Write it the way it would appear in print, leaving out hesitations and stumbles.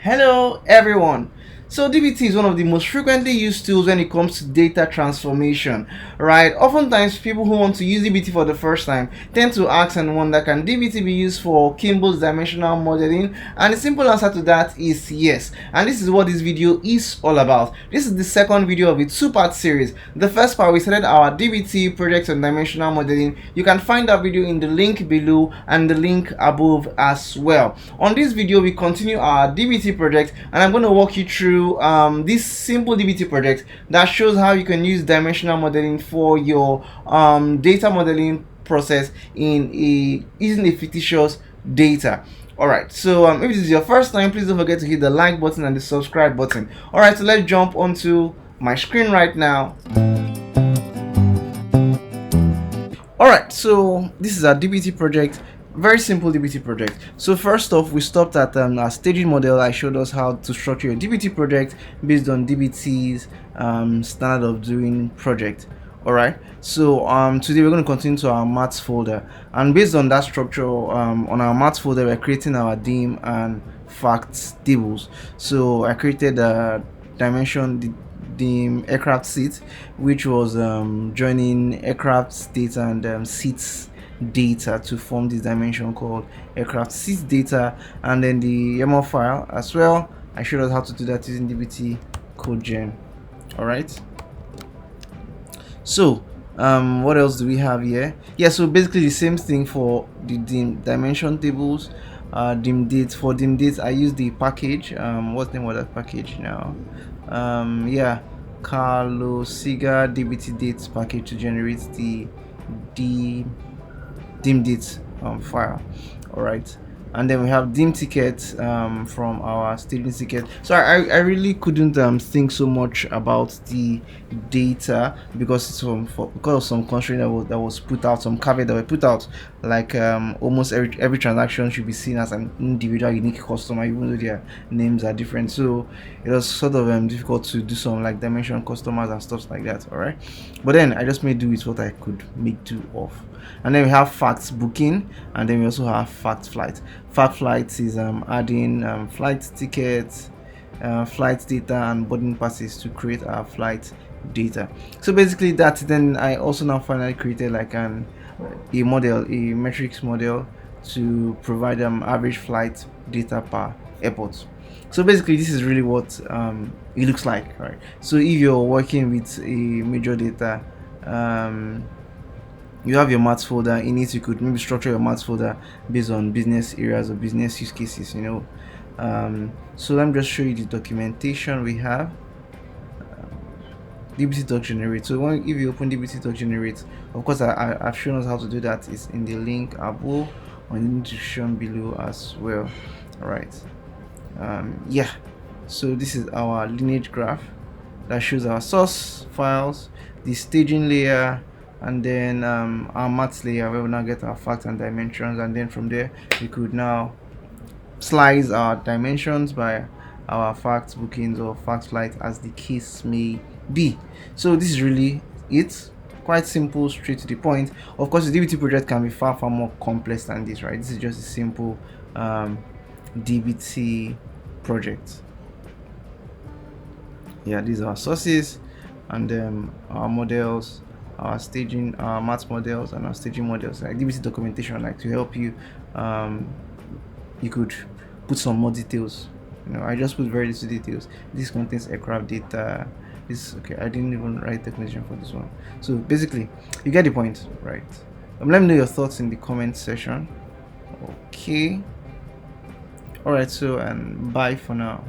Hello everyone. So DBT is one of the most frequently used tools when it comes to data transformation, right? Oftentimes people who want to use DBT for the first time tend to ask and wonder, can DBT be used for Kimball's dimensional modeling? And the simple answer to that is yes. And this is what this video is all about. This is the second video of a two-part series. The first part, we started our DBT project on dimensional modeling. You can find that video in the link below and the link above as well. On this video, we continue our DBT project, and I'm going to walk you through this simple DBT project that shows how you can use dimensional modeling for your data modeling process using a fictitious data. Alright, so if this is your first time, please don't forget to hit the like button and the subscribe button. Alright, so let's jump onto my screen right now. Alright, so this is our DBT project. Very simple DBT project. So first off, we stopped at our staging model. I showed us how to structure a DBT project based on DBT's standard of doing project. Alright, so today we're going to continue to our maths folder, and based on that structure, on our maths folder, we're creating our dim and facts tables. So I created a dimension dim aircraft seat, which was joining aircraft data and seats data to form this dimension called aircraft seats data, and then the YAML file as well. I showed us how to do that using DBT CodeGen. All right, so what else do we have here? Yeah, so basically the same thing for the dimension tables. Dim dates, for dim dates I use the package, what's the name of that package now? Yeah, Carlosiga DBT dates package to generate the dim dates file. All right, and then we have dim tickets from our staging ticket. So I really couldn't think so much about the data because it's because of some constraint that was put out, some caveat that were put out, like almost every transaction should be seen as an individual unique customer, even though their names are different. So it was sort of difficult to do some like dimension customers and stuff like that. All right, but then I just made do with what I could make do of. And then we have facts booking, and then we also have fact flight. Fact flights is adding flight tickets, flight data, and boarding passes to create our flight data. So basically that. Then I also now finally created like a model, a metrics model, to provide average flight data per airport. So basically this is really what it looks like, right? So if you're working with a major data, you have your maths folder. In it you could maybe structure your maths folder based on business areas or business use cases, you know. So let me just show you the documentation we have. DBT doc generate. So if you open DBT doc generate, of course I've shown us how to do that. It's in the link above on the description below as well. All right, yeah, so this is our lineage graph that shows our source files, the staging layer, and then our maths layer, where we now get our facts and dimensions, and then from there we could now slice our dimensions by our facts bookings or fact flight, as the case may be. So this is really it. Quite simple, straight to the point. Of course, the DBT project can be far more complex than this, right? This is just a simple DBT project. Yeah, these are our sources, and then our models, our staging, our maths models, and our staging models, like DBT documentation, like to help you. You could put some more details. You know, I just put very little details. This contains aircraft data. This, okay, I didn't even write documentation for this one. So basically you get the point, right? Let me know your thoughts in the comment section. Okay, all right, so and bye for now.